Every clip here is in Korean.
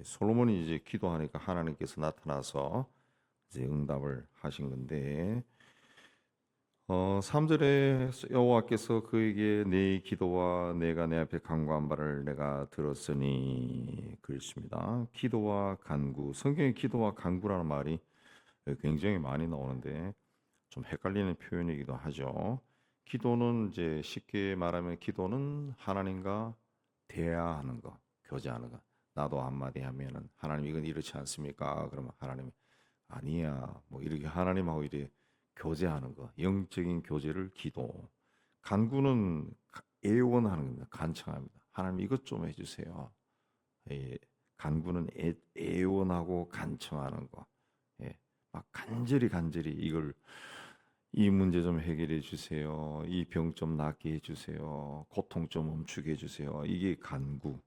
솔로몬이 이제 기도하니까 하나님께서 나타나서 이제 응답을 하신 건데 3절에 여호와께서 그에게 내 기도와 내가 내 앞에 간구한 바를 내가 들었으니 그렇습니다. 기도와 간구, 성경에 기도와 간구라는 말이 굉장히 많이 나오는데 좀 헷갈리는 표현이기도 하죠. 기도는 이제 쉽게 말하면 기도는 하나님과 대화하는 거, 교제하는 거. 나도 한마디 하면은 하나님 이건 이렇지 않습니까? 그러면 하나님이 아니야. 뭐 이렇게 하나님하고 이렇게 교제하는 거. 영적인 교제를 기도. 간구는 애원하는 겁니다. 간청합니다. 하나님 이것 좀 해주세요. 예, 간구는 애원하고 간청하는 거. 예, 막 간절히 이걸 이 문제 좀 해결해 주세요. 이 병 좀 낫게 해 주세요. 고통 좀 멈추게 해 주세요. 이게 간구.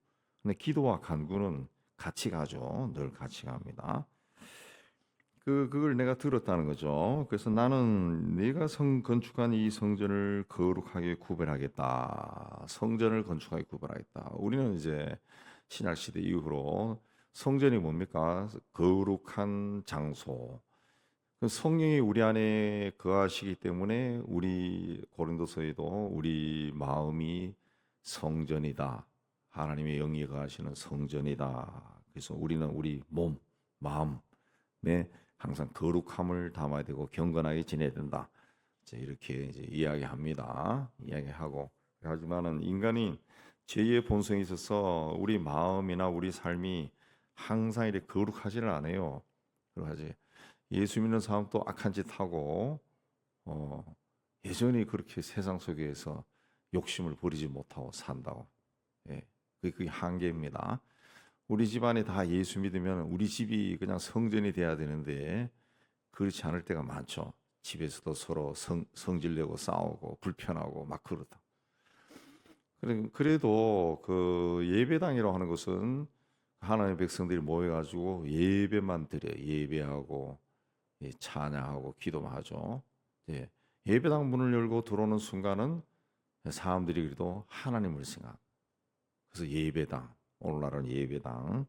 근데 기도와 간구는 같이 가죠. 늘 같이 갑니다. 그걸 내가 들었다는 거죠. 그래서 나는 네가 건축한 이 성전을 거룩하게 구별하겠다. 성전을 건축하게 구별하겠다. 우리는 이제 신약 시대 이후로 성전이 뭡니까? 거룩한 장소. 성령이 우리 안에 거하시기 때문에 우리 고린도서에도 우리 마음이 성전이다. 하나님의 영이 거하시는 성전이다. 그래서 우리는 우리 몸, 마음에 항상 거룩함을 담아야 되고 경건하게 지내야 된다. 이렇게 이제 이야기합니다. 이야기하고 하지만은 인간이 죄의 본성이 있어서 우리 마음이나 우리 삶이 항상 이렇게 거룩하지는 않아요. 그러지. 예수 믿는 사람도 악한 짓 하고 여전히 그렇게 세상 속에서 욕심을 버리지 못하고 산다고. 예, 그게 한계입니다. 우리 집안이 다 예수 믿으면 우리 집이 그냥 성전이 돼야 되는데 그렇지 않을 때가 많죠. 집에서도 서로 성질내고 싸우고 불편하고 막 그렇다. 그래도 그 예배당이라고 하는 것은 하나님의 백성들이 모여가지고 예배만 드려 예배하고 찬양하고 기도만 하죠. 예, 예배당 문을 열고 들어오는 순간은 사람들이 그래도 하나님을 생각. 그래서 예배당, 오늘날은 예배당,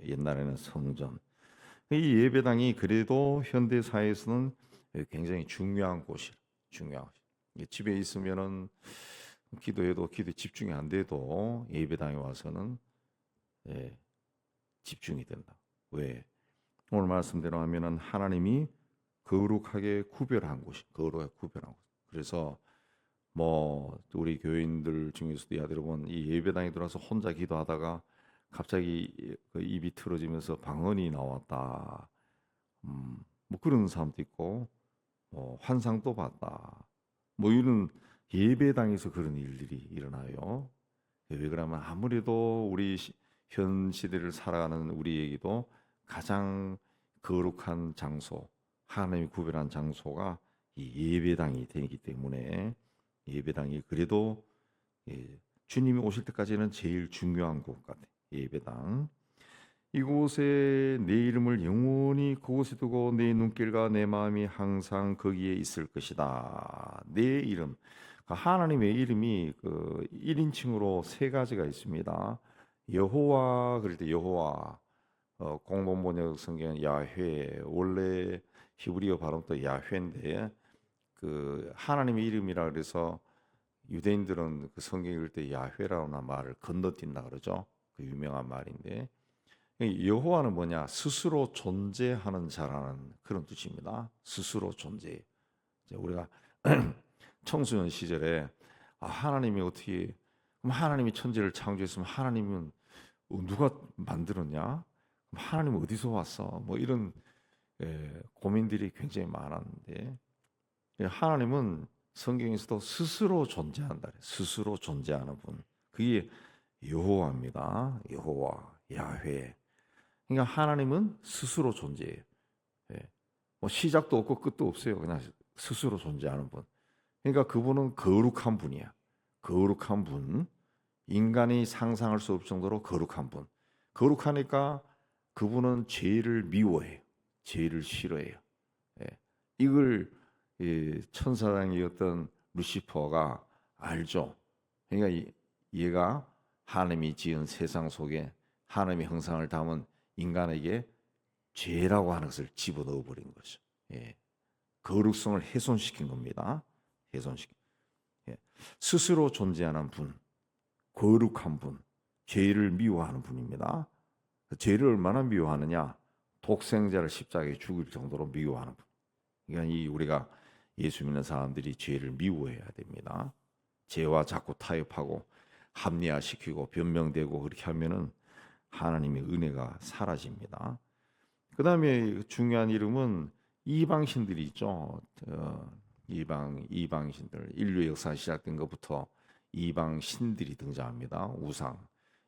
옛날에는 성전. 이 예배당이 그래도 현대 사회에서는 굉장히 중요한 곳이, 중요한 곳이. 집에 있으면은 기도해도 기도에 집중이 안 돼도 예배당에 와서는 집중이 된다. 왜? 오늘 말씀대로 하면은 하나님이 거룩하게 구별한 곳이 거룩하게 구별한 곳. 그래서 뭐 우리 교인들 중에서도 여러분 이 예배당에 들어와서 혼자 기도하다가 갑자기 그 입이 틀어지면서 방언이 나왔다. 뭐 그런 사람도 있고 뭐 환상도 봤다. 뭐 이런 예배당에서 그런 일들이 일어나요. 왜 그러면 아무래도 우리 현 시대를 살아가는 우리에게도 가장 거룩한 장소, 하나님이 구별한 장소가 이 예배당이 되기 때문에 예배당이 그래도 주님이 오실 때까지는 제일 중요한 곳 같아요. 예배당. 이곳에 내 이름을 영원히 그곳에 두고 내 눈길과 내 마음이 항상 거기에 있을 것이다. 내 이름. 하나님의 이름이 그 1인칭으로 세 가지가 있습니다. 여호와 그럴 때 여호와 공동 번역 성경은 야훼 원래 히브리어 발음도 야훼인데 그 하나님의 이름이라 그래서 유대인들은 그 성경 읽을 때 야훼라는 말을 건너뛴다 그러죠. 그 유명한 말인데 여호와는 뭐냐? 스스로 존재하는 자라는 그런 뜻입니다. 스스로 존재. 우리가 청소년 시절에 하나님이 어떻게 그럼 하나님이 천지를 창조했으면 하나님은 누가 만들었냐? 하나님 어디서 왔어? 뭐 이런 고민들이 굉장히 많았는데 하나님은 성경에서도 스스로 존재한다. 스스로 존재하는 분. 그게 여호와입니다. 여호와, 야훼. 그러니까 하나님은 스스로 존재해요. 뭐 시작도 없고 끝도 없어요. 그냥 스스로 존재하는 분. 그러니까 그분은 거룩한 분이야. 거룩한 분. 인간이 상상할 수 없을 정도로 거룩한 분. 거룩하니까 그분은 죄를 미워해요. 죄를 싫어해요. 이걸 천사장이었던 루시퍼가 알죠. 그러니까 얘가 하나님이 지은 세상 속에 하나님의 형상을 담은 인간에게 죄라고 하는 것을 집어넣어 버린 거죠. 예. 거룩성을 훼손시킨 겁니다. 훼손시킨. 예. 스스로 존재하는 분, 거룩한 분, 죄를 미워하는 분입니다. 죄를 얼마나 미워하느냐? 독생자를 십자가에 죽일 정도로 미워하는 분. 그러니까 우리가 예수 믿는 사람들이 죄를 미워해야 됩니다. 죄와 자꾸 타협하고 합리화시키고 변명되고 그렇게 하면은 하나님의 은혜가 사라집니다. 그 다음에 중요한 이름은 이방신들이 있죠. 이방신들. 인류 역사 시작된 것부터 이방신들이 등장합니다. 우상.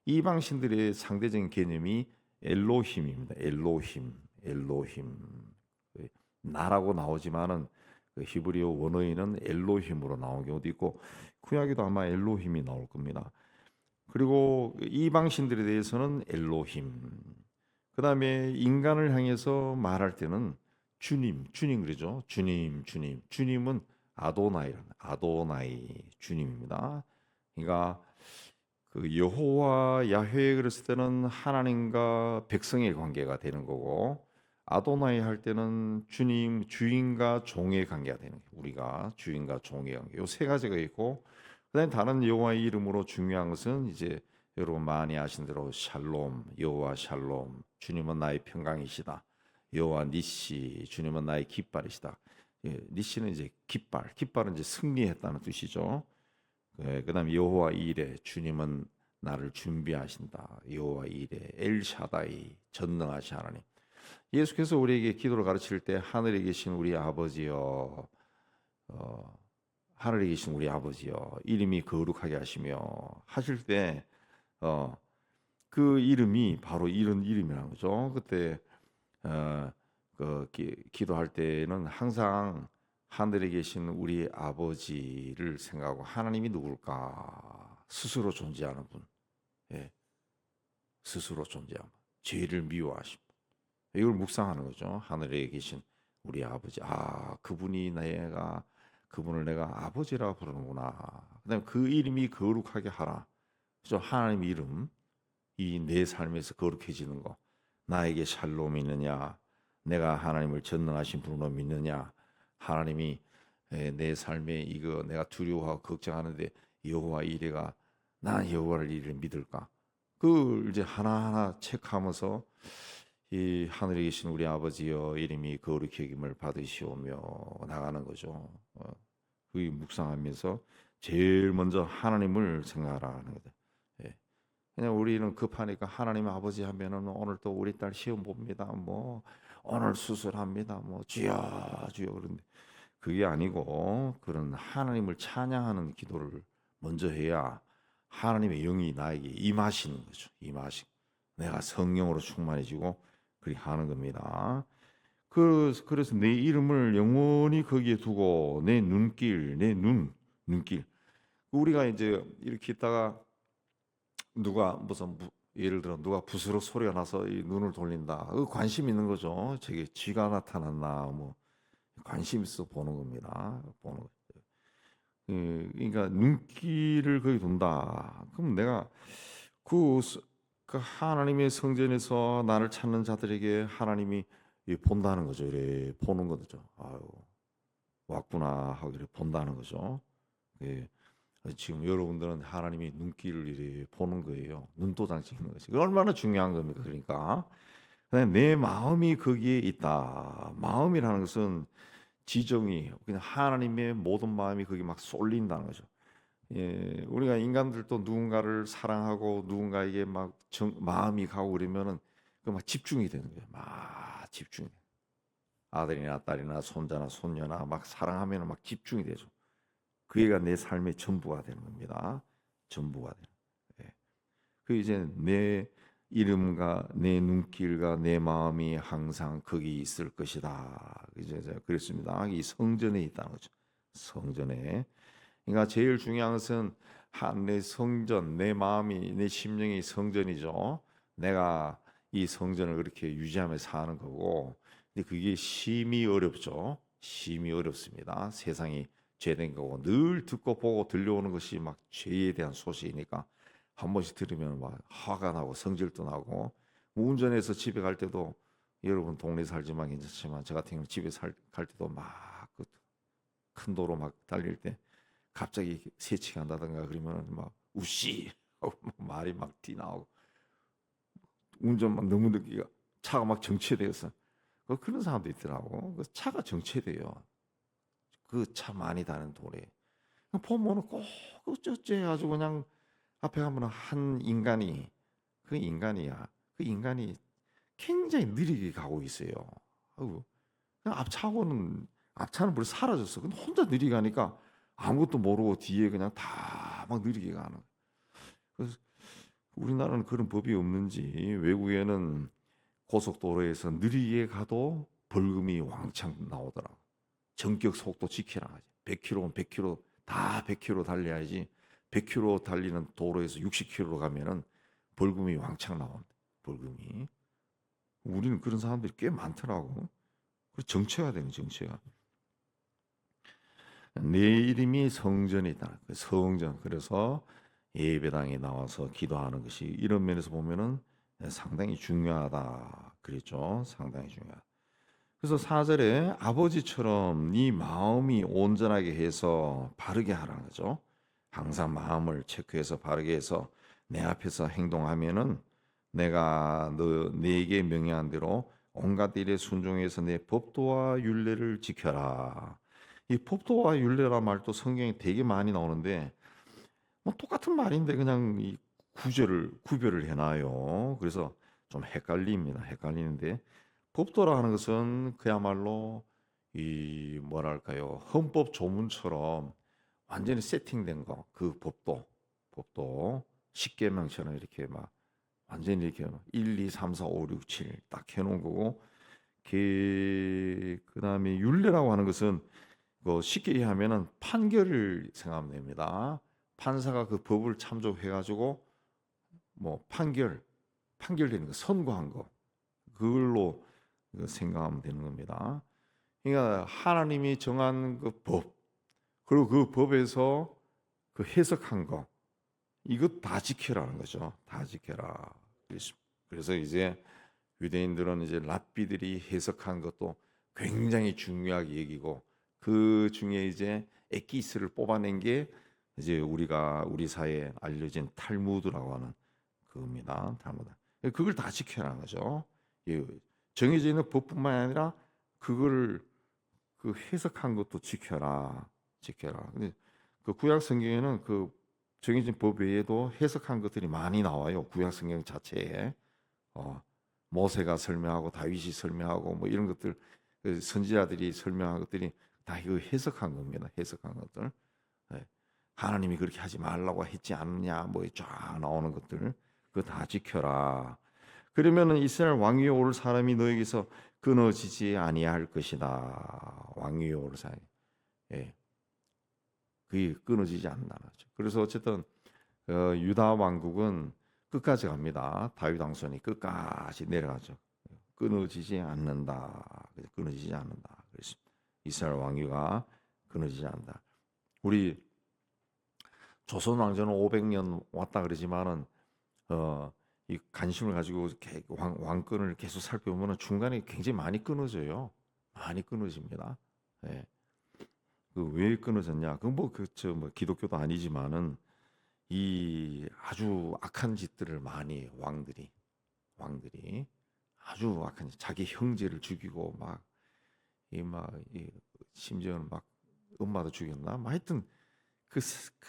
이방신들의 상대적인 개념이 엘로힘입니다. 엘로힘. 나라고 나오지만은 그 히브리어 원어에는 엘로힘으로 나온 경우도 있고 구약에도 아마 엘로힘이 나올 겁니다. 그리고 이방신들에 대해서는 엘로힘. 그다음에 인간을 향해서 말할 때는 주님 그러죠. 주님은 아도나이 주님입니다. 그러니까 그 여호와 야훼 그랬을 때는 하나님과 백성의 관계가 되는 거고 아도나이 할 때는 주님 주인과 종의 관계가 되는 거예요. 우리가 주인과 종의 관계. 요 세 가지가 있고 그다음에 다른 여호와의 이름으로 중요한 것은 이제 여러분 많이 아신 대로 샬롬, 여호와 샬롬, 주님은 나의 평강이시다. 여호와 니시, 주님은 나의 깃발이시다. 예, 니시는 이제 깃발은 이제 승리했다는 뜻이죠. 그다음에 여호와 이레, 주님은 나를 준비하신다. 여호와 이레, 엘샤다이, 전능하신 하나님. 예수께서 우리에게 기도를 가르칠 때 하늘에 계신 우리 아버지여, 하늘에 계신 우리 아버지여, 이름이 거룩하게 하시며 하실 때 그 이름이 바로 이런 이름이라는 거죠. 그때 기도할 때는 항상 하늘에 계신 우리 아버지를 생각하고 하나님이 누굴까? 스스로 존재하는 분. 예. 스스로 존재하는 분. 죄를 미워하신 분. 이걸 묵상하는 거죠. 하늘에 계신 우리 아버지. 그분을 내가 아버지라 부르는구나. 그다음에 그 이름이 거룩하게 하라. 그죠? 하나님 이름. 이 내 삶에서 거룩해지는 거. 나에게 샬롬이 있느냐? 내가 하나님을 전능하신 분으로 믿느냐? 하나님이 내 삶에 이거 내가 두려워하고 걱정하는데 여호와 이레가 난 여호와를 이를 믿을까? 그걸 이제 하나하나 체크하면서 이 하늘에 계신 우리 아버지여 이름이 거룩히 여김을 받으시오며 나가는 거죠. 그 묵상하면서 제일 먼저 하나님을 생각하라는 거다. 예. 그냥 우리는 급하니까 하나님 아버지 하면은 오늘 또 우리 딸 시험 봅니다. 뭐 오늘 수술합니다. 뭐 주여 그런데 그게 아니고 그런 하나님을 찬양하는 기도를 먼저 해야 하나님의 영이 나에게 임하시는 거죠. 내가 성령으로 충만해지고 그렇게 하는 겁니다. 그래서 내 이름을 영원히 거기에 두고 내 눈길 우리가 이제 이렇게 있다가 누가 예를 들어 누가 부스럭 소리가 나서 이 눈을 돌린다. 관심 있는 거죠. 저게 쥐가 나타났나 뭐 관심 있어 보는 겁니다. 보는 거. 그러니까 눈길을 거기 둔다. 그럼 내가 그 하나님의 성전에서 나를 찾는 자들에게 하나님이 본다는 거죠. 이래 보는 거죠. 아유, 왔구나 하고 이렇게 본다는 거죠. 예. 지금 여러분들은 하나님이 눈길을 이렇게 보는 거예요. 눈도장 찍는 거죠. 그 얼마나 중요한 겁니까? 그러니까 내 마음이 거기에 있다. 마음이라는 것은 지정이 그냥 하나님의 모든 마음이 거기 막 쏠린다는 거죠. 예, 우리가 인간들도 누군가를 사랑하고 누군가에게 막 마음이 가고 그러면은 그 막 집중이 되는 거예요. 막 집중. 아들이나 딸이나 손자나 손녀나 막 사랑하면 막 집중이 되죠. 그 애가 내 삶의 전부가 되는 겁니다. 전부가 되는. 예. 그 이제 내 이름과 내 눈길과 내 마음이 항상 거기 있을 것이다. 이제 그랬습니다. 이 성전에 있다는 거죠. 성전에. 그러니까 제일 중요한 것은 내 성전, 내 마음이, 내 심령이 성전이죠. 내가 이 성전을 그렇게 유지하며 사는 거고, 근데 그게 심히 어렵죠. 심히 어렵습니다. 세상이 죄된 거고 늘 듣고 보고 들려오는 것이 막 죄에 대한 소식이니까 한 번씩 들으면 막 화가 나고 성질도 나고 뭐 운전해서 집에 갈 때도 여러분 동네 살지만 괜찮지만 저 같은 경우는 집에 갈 때도 막 그 큰 도로 막 달릴 때 갑자기 새치기 한다든가 그러면 막 우씨 하고 막 말이 막 튀나오고 운전 막 너무 느끼가 차가 막 정체되어서 그런 사람도 있더라고. 그 차가 정체돼요. 그 차 많이 다는 도로에 보면은 꼭 어쩌지 해가지고 그냥 앞에 가면 한 인간이 그 인간이야. 그 인간이 굉장히 느리게 가고 있어요. 아이고, 그냥 앞차는 벌써 사라졌어. 근데 혼자 느리게 가니까 아무것도 모르고 뒤에 그냥 다 막 느리게 가는. 그래서 우리나라는 그런 법이 없는지 외국에는 고속도로에서 느리게 가도 벌금이 왕창 나오더라고. 전격 속도 지키라 하지. 100km면 100km 다 100km 달려야지. 100km 달리는 도로에서 60km로 가면은 벌금이 왕창 나온다. 벌금이. 우리는 그런 사람들이 꽤 많더라고. 그 정체가 되는 정체가. 내 이름이 성전이다. 그 성전. 그래서 예배당에 나와서 기도하는 것이 이런 면에서 보면은 상당히 중요하다. 그랬죠. 상당히 중요하다. 그래서 4절에 아버지처럼 네 마음이 온전하게 해서 바르게 하라는 거죠. 항상 마음을 체크해서 바르게 해서 내 앞에서 행동하면은 내가 네게 명령한 대로 온갖 일에 순종해서 내 법도와 율례를 지켜라. 이 법도와 율례라 말도 성경에 되게 많이 나오는데 뭐 똑같은 말인데 그냥 이 구별을 해놔요. 그래서 좀 헷갈립니다. 헷갈리는데 법도라 하는 것은 그야말로 이 뭐랄까요 헌법 조문처럼 완전히 세팅된 거 그 법도 십계명처럼 이렇게 막 완전히 이렇게 1, 2, 3, 4, 5, 6, 7 딱 해놓은 거고 그다음에 율례라고 하는 것은 쉽게 얘기하면은 판결을 생각하면 됩니다. 판사가 그 법을 참조해 가지고 뭐 판결되는 거 선고한 거 그걸로 생각하면 되는 겁니다. 그러니까 하나님이 정한 그 법 그리고 그 법에서 그 해석한 거 이것 다 지켜라는 거죠. 다 지켜라. 그래서 이제 유대인들은 이제 랍비들이 해석한 것도 굉장히 중요하게 여기고 그 중에 이제 엑기스를 뽑아낸 게 이제 우리 사회에 알려진 탈무드라고 하는 그겁니다. 탈무드. 그걸 다 지켜라는 거죠. 예, 정해져 있는 법뿐만 아니라 그걸 그 해석한 것도 지켜라. 지켜라. 근데 그 구약 성경에는 그 정해진 법 외에도 해석한 것들이 많이 나와요. 구약 성경 자체에. 어, 모세가 설명하고 다윗이 설명하고 뭐 이런 것들 그 선지자들이 설명한 것들이 다 이거 해석한 겁니다. 해석한 것들. 예. 하나님이 그렇게 하지 말라고 했지 않느냐 뭐 쫙 나오는 것들 그거 다 지켜라. 그러면은 이스라엘 왕위에 오를 사람이 너에게서 끊어지지 아니할 것이다. 왕위에 오를 사람이. 예. 그게 끊어지지 않는다는 거죠. 그래서 어쨌든 유다 왕국은 끝까지 갑니다. 다윗 왕손이 끝까지 내려가죠. 끊어지지 않는다. 끊어지지 않는다. 그래서 이스라엘 왕위가 끊어지지 않는다. 우리 조선 왕조는 500년 왔다 그러지만은 이 관심을 가지고 왕권을 계속 살펴보면 중간에 굉장히 많이 끊어져요. 많이 끊어집니다. 예. 그왜 끊어졌냐? 뭐 기독교도 아니지만은 이 아주 악한 짓들을 많이 해요. 왕들이 아주 악한 자기 형제를 죽이고 이 심지어는 막 엄마도 죽였나? 뭐 하여튼 그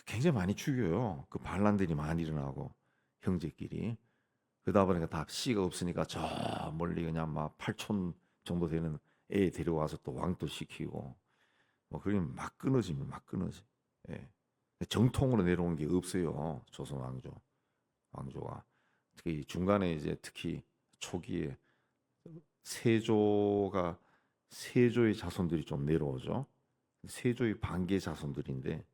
굉장히 많이 죽여요. 그 반란들이 많이 일어나고 형제끼리 그러다 보니까 다 씨가 없으니까 저 멀리 그냥 막 8촌 정도 되는 애 데려와서 또 왕도 시키고 뭐 그러면 막 끊어집니다. 막 끊어지. 예. 정통으로 내려온 게 없어요. 조선 왕조가 특히 중간에 이제 특히 초기에 세조의 자손들이 좀 내려오죠. 세조의 반계 자손들인데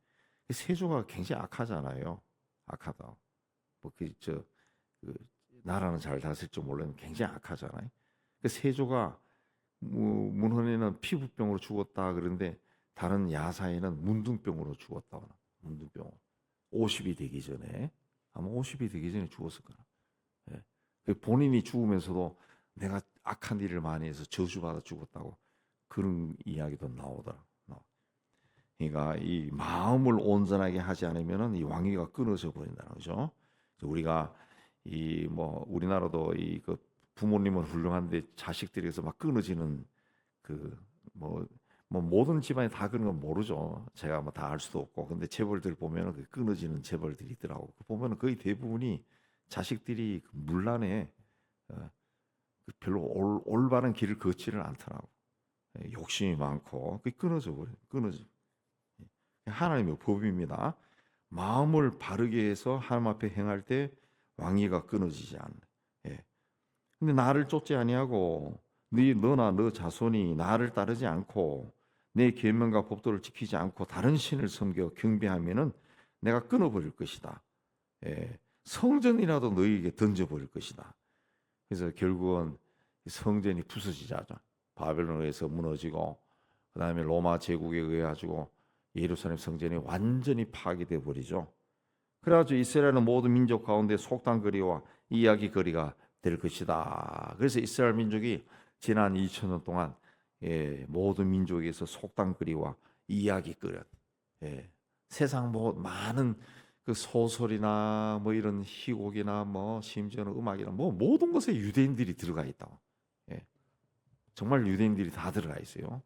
세조가 굉장히 악하잖아요. 악하다. 그 나라는 잘 다스릴 줄 몰랐는데 굉장히 악하잖아요. 그 세조가 문헌에는 피부병으로 죽었다 그런데 다른 야사에는 문둥병으로 죽었다. 문둥병. 50이 되기 전에 아마 50이 되기 전에 죽었을 거야. 예. 그 본인이 죽으면서도 내가 악한 일을 많이 해서 저주받아 죽었다고 그런 이야기도 나오더라. 그러니까 이 마음을 온전하게 하지 않으면은 이 왕위가 끊어져 버린다는 거죠. 우리가 이 뭐 우리나라도 이 그 부모님은 훌륭한데 자식들에서 막 끊어지는 그 뭐 모든 집안이 다 그런 건 모르죠. 제가 뭐 다 알 수도 없고. 근데 재벌들 보면은 그 끊어지는 재벌들이 있더라고. 보면은 거의 대부분이 자식들이 그 문란에 그 별로 올바른 길을 걷지를 않더라고. 욕심이 많고 그 끊어져 버려. 끊어져. 하나님의 법입니다. 마음을 바르게 해서 하나님 앞에 행할 때 왕위가 끊어지지 않네. 예. 근데 나를 쫓지 아니하고 너나 너 자손이 나를 따르지 않고 내 계명과 법도를 지키지 않고 다른 신을 섬겨 경배하면은 내가 끊어버릴 것이다. 예. 성전이라도 너희에게 던져버릴 것이다. 그래서 결국은 성전이 부서지자죠. 바벨론에 의해서 무너지고 그다음에 로마 제국에 의해 가지고 예루살렘 성전이 완전히 파괴돼 버리죠. 그래가지고 이스라엘은 모든 민족 가운데 속단거리와 이야기거리가 될 것이다. 그래서 이스라엘 민족이 지난 2000년 동안 모든 민족에서 속단거리와 이야기거리, 세상 뭐 많은 그 소설이나 뭐 이런 희곡이나 뭐 심지어는 음악이나 뭐 모든 것에 유대인들이 들어가 있다고. 예. 정말 유대인들이 다 들어가 있어요.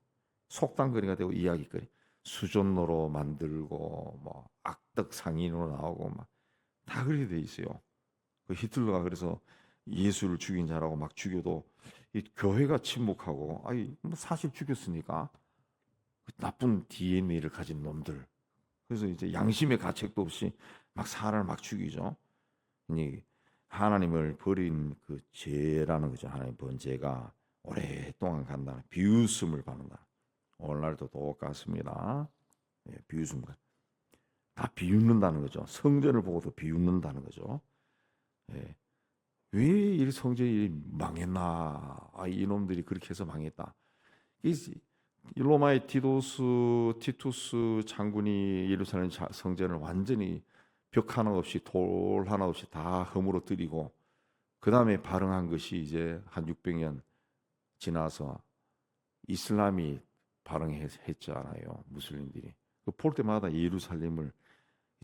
속단거리가 되고 이야기거리. 수전노로 만들고 뭐 악덕 상인으로 나오고 막 다 그렇게 돼 있어요. 그 히틀러가 그래서 예수를 죽인 자라고 막 죽여도 이 교회가 침묵하고 아니 뭐 사실 죽였으니까 그 나쁜 DNA를 가진 놈들. 그래서 이제 양심의 가책도 없이 막 사람을 막 죽이죠. 이 하나님을 버린 그 죄라는 거죠. 하나님 번제가 오랫동안 간다는 비웃음을 받는다. 오늘날도 똑같습니다. 비웃음 다 비웃는다는 거죠. 성전을 보고도 비웃는다는 거죠. 왜 이 성전이 망했나? 이놈들이 그렇게 해서 망했다. 이 로마의 티투스 장군이 예루살렘 성전을 완전히 벽 하나 없이 돌 하나 없이 다 허물어뜨리고 그 다음에 발흥한 것이 이제 한 600년 지나서 이슬람이 발흥했잖아요. 무슬림들이. 볼 때마다 예루살렘을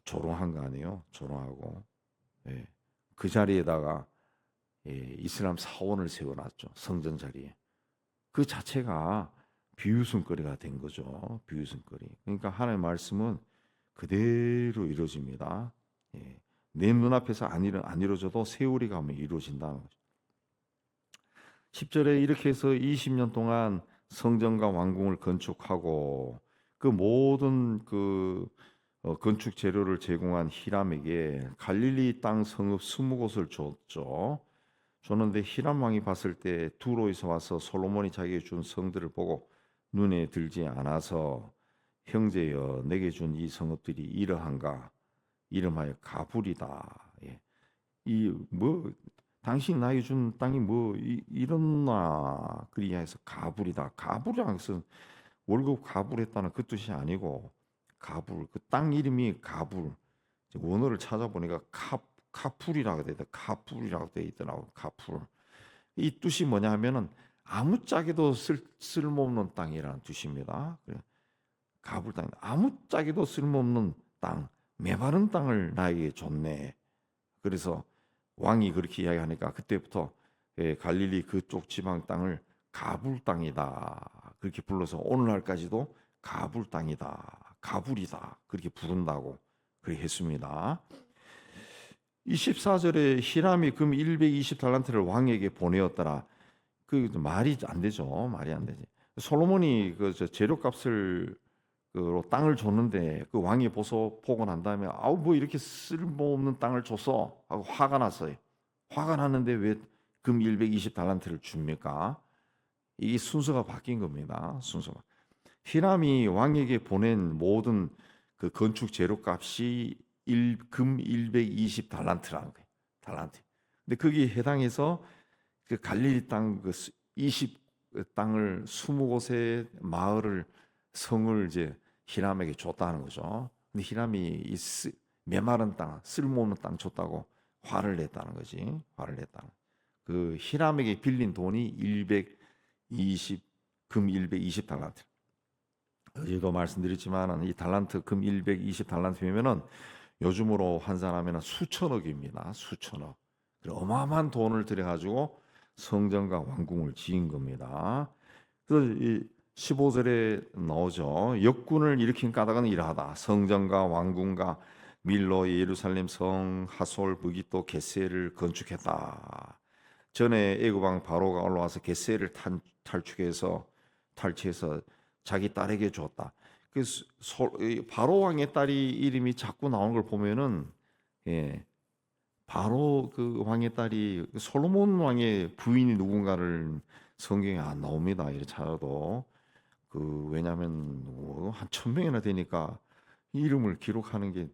조롱한 거 아니에요? 조롱하고 그 자리에다가 이슬람 사원을 세워놨죠. 성전 자리에. 그 자체가 비웃음거리가 된 거죠. 비웃음거리. 그러니까 하나님의 말씀은 그대로 이루어집니다. 내 눈앞에서 안 이루어져도 세월이 가면 이루어진다는 거죠. 10절에 이렇게 해서 20년 동안 성전과 왕궁을 건축하고 그 모든 건축 재료를 제공한 히람에게 갈릴리 땅 성읍 20곳을 줬죠. 줬는데 히람 왕이 봤을 때 두로에서 와서 솔로몬이 자기에게 준 성들을 보고 눈에 들지 않아서 형제여 내게 준 이 성읍들이 이러한가 이름하여 가불이다. 이 뭐 당신 나에게 준 땅이 뭐 이렇나 그리하여서 가불이다. 가불이라는 것은 월급 가불했다는 그 뜻이 아니고 가불 그 땅 이름이 가불 원어를 찾아보니까 카풀이라고 돼 있다. 카풀이라고 돼 있더라고. 카풀. 이 뜻이 뭐냐 하면은 아무짝에도 쓸모없는 땅이라는 뜻입니다. 가불 땅. 아무짝에도 쓸모없는 땅, 메마른 땅을 나에게 줬네. 그래서 왕이 그렇게 이야기하니까 그때부터 갈릴리 그쪽 지방 땅을 가불 땅이다. 그렇게 불러서 오늘날까지도 가불 땅이다. 가불이다. 그렇게 부른다고 그렇게 했습니다. 24절에 히람이 금 120달란트를 왕에게 보내었더라. 그 말이 안 되죠. 말이 안 되지. 솔로몬이 그 재료값을 그 땅을 줬는데 그 왕이 보고 난 다음에 아우 뭐 이렇게 쓸모없는 땅을 줬어 하고 화가 났어요. 화가 났는데 왜 금 120달란트를 줍니까? 이 순서가 바뀐 겁니다. 순서가. 히람이 왕에게 보낸 모든 그 건축 재료값이 금 120달란트라는 거예요. 달란트. 근데 거기에 해당해서 그 갈릴리 땅 그 20 땅을 20곳의 마을을 성을 이제 히람에게 줬다는 거죠. 근데 히람이 메마른 땅, 쓸모없는 땅 줬다고 화를 냈다는 거지. 화를 냈다. 그 히람에게 빌린 돈이 120 금 120달란트. 어제도 말씀드렸지만은 이 달란트 금 120달란트면은 요즘으로 환산하면 수천억입니다. 수천억. 어마어마한 돈을 들여가지고 성전과 왕궁을 지은 겁니다. 그래서 이 15절에 나오죠. 역군을 일으킨 까닭은 이러하다. 성전과 왕궁과 밀로 예루살렘 성 하솔 브기또 겟세를 건축했다. 전에 애굽 왕 바로가 올라와서 겟세를 탈취해서 자기 딸에게 줬다. 그 바로 왕의 딸이 이름이 자꾸 나오는 걸 보면은 예, 바로 그 왕의 딸이 솔로몬 왕의 부인이 누군가를 성경에 안 나옵니다. 이렇게 찾아도 왜냐하면 한 1,000명이나 되니까 이름을 기록하는 게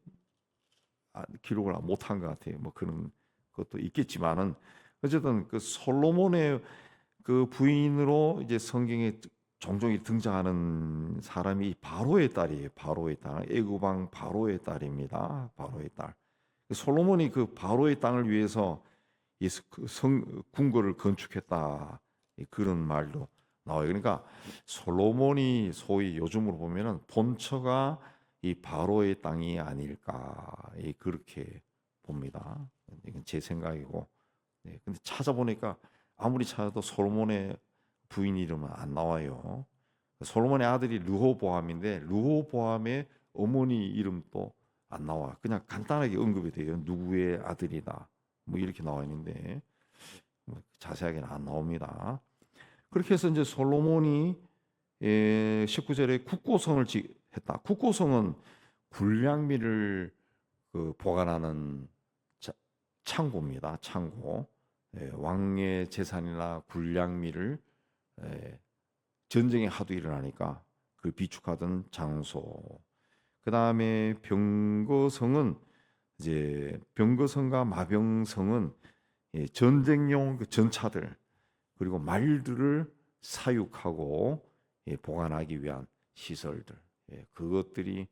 기록을 못한 것 같아요. 뭐 그런 것도 있겠지만은 어쨌든 그 솔로몬의 그 부인으로 이제 성경에 종종 등장하는 사람이 바로의 딸이에요. 바로의 딸, 애굽 왕 바로의 딸입니다. 바로의 딸. 솔로몬이 그 바로의 땅을 위해서 궁궐을 건축했다. 그런 말도 나와요. 그러니까 솔로몬이 소위 요즘으로 보면은 본처가 이 바로의 땅이 아닐까 그렇게 봅니다. 이건 제 생각이고. 네, 근데 찾아보니까 아무리 찾아도 솔로몬의 부인 이름은 안 나와요. 솔로몬의 아들이 르호보암인데 르호보암의 어머니 이름도 안 나와. 그냥 간단하게 언급이 돼요. 누구의 아들이다. 뭐 이렇게 나와 있는데 뭐 자세하게는 안 나옵니다. 그렇게 해서 이제 솔로몬이 19절에 국고성을 했다. 국고성은 군량미를 보관하는 창고입니다. 창고. 왕의 재산이나 군량미를 전쟁이 하도 일어나니까 그 비축하던 장소. 그 다음에 병거성은 이제 병거성과 마병성은 전쟁용 그 전차들 그리고 말들을 사육하고 보관하기 위한 시설들. 그것들이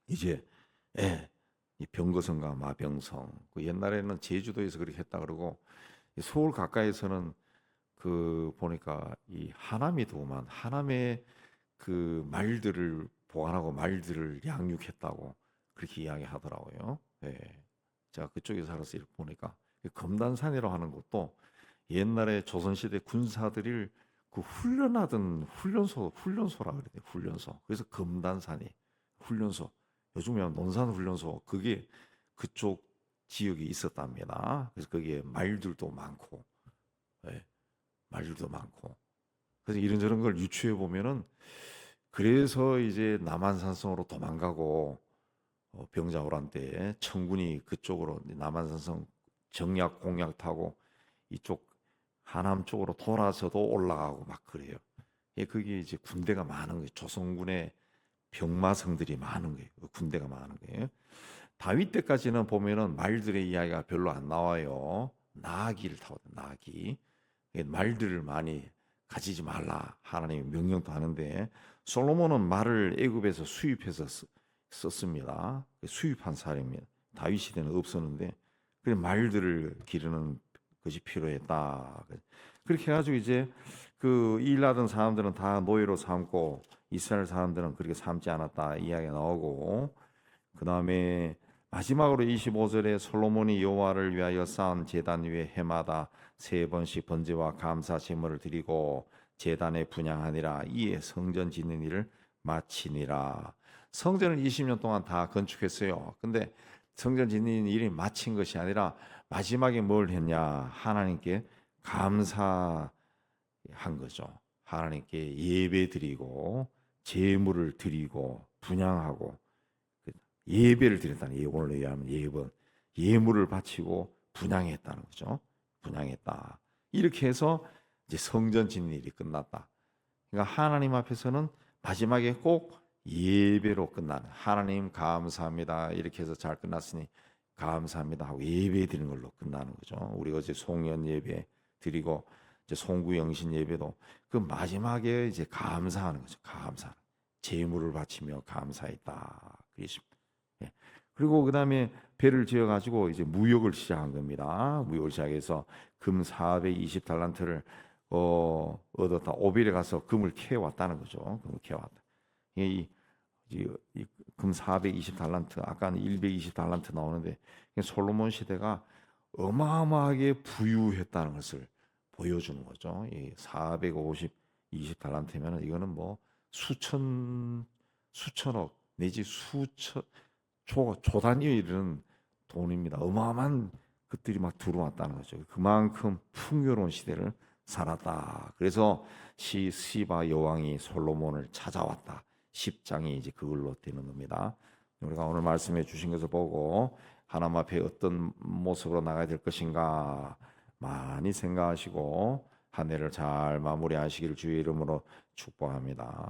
이제 이 병거성과 마병성. 그 옛날에는 제주도에서 그렇게 했다 그러고 서울 가까이에서는 그 보니까 이 하남이 더만 하남에 그 말들을 보관하고 말들을 양육했다고 그렇게 이야기하더라고요. 제가 그쪽에 살아서 이렇게 보니까 검단산이라고 하는 것도 옛날에 조선시대 군사들을 그 훈련하던 훈련소라 그래요. 훈련소. 그래서 검단산이 훈련소. 요즘에 논산 훈련소 그게 그쪽 지역에 있었답니다. 그래서 거기에 말들도 많고, 말들도 많고. 그래서 이런저런 걸 유추해 보면은 그래서 이제 남한산성으로 도망가고 병자호란 때 청군이 그쪽으로 남한산성 정약 공약 타고 이쪽 하남 쪽으로 돌아서도 올라가고 막 그래요. 그게 이제 군대가 많은 거예요. 조선군의 병마성들이 많은 거예요. 군대가 많은 거예요. 다윗 때까지는 보면은 말들의 이야기가 별로 안 나와요. 나귀를 타거든. 나귀. 말들을 많이 가지지 말라. 하나님이 명령도 하는데 솔로몬은 말을 애굽에서 수입해서 썼습니다. 수입한 사람입니다. 다윗 시대는 없었는데 그 말들을 기르는 것이 필요했다. 그렇게 해가지고 이제 그 일하던 사람들은 다 노예로 삼고 이스라엘 사람들은 그렇게 삼지 않았다 이야기가 나오고 그 다음에 마지막으로 25절에 솔로몬이 여호와를 위하여 쌓은 제단 위에 해마다 3번씩 번제와 감사 제물을 드리고 제단에 분향하니라. 이에 성전 짓는 일을 마치니라. 성전을 20년 동안 다 건축했어요. 근데 성전 짓는 일이 마친 것이 아니라 마지막에 뭘 했냐? 하나님께 감사한 거죠. 하나님께 예배 드리고 제물을 드리고 분향하고 예배를 드렸다는 예요. 오늘 얘기하면 예물을 바치고 분향했다는 거죠. 분향했다. 이렇게 해서 이제 성전 짓는 일이 끝났다. 그러니까 하나님 앞에서는 마지막에 꼭 예배로 끝나는 하나님 감사합니다. 이렇게 해서 잘 끝났으니 감사합니다 하고 예배 드리는 걸로 끝나는 거죠. 우리 어제 송년 예배 드리고 이제 송구 영신 예배도 그 마지막에 이제 감사하는 거죠. 감사. 제물을 바치며 감사했다. 그렇습니다. 그리고 그다음에 배를 지어 가지고 이제 무역을 시작한 겁니다. 무역을 시작해서 금 420달란트를 얻었다. 오빌에 가서 금을 캐 왔다는 거죠. 금을 캐 왔다. 이, 금 420달란트, 아까는 120달란트 나오는데 솔로몬 시대가 어마어마하게 부유했다는 것을 보여주는 거죠. 이 420달란트면 이거는 뭐 수천억 내지 수천 조 단위에 이르는 돈입니다. 어마어마한 것들이 막 들어왔다는 거죠. 그만큼 풍요로운 시대를 살았다. 그래서 시바 여왕이 솔로몬을 찾아왔다. 10장이 이제 그걸로 되는 겁니다. 우리가 오늘 말씀해 주신 것을 보고 하나님 앞에 어떤 모습으로 나가야 될 것인가 많이 생각하시고 한 해를 잘 마무리하시기를 주의 이름으로 축복합니다.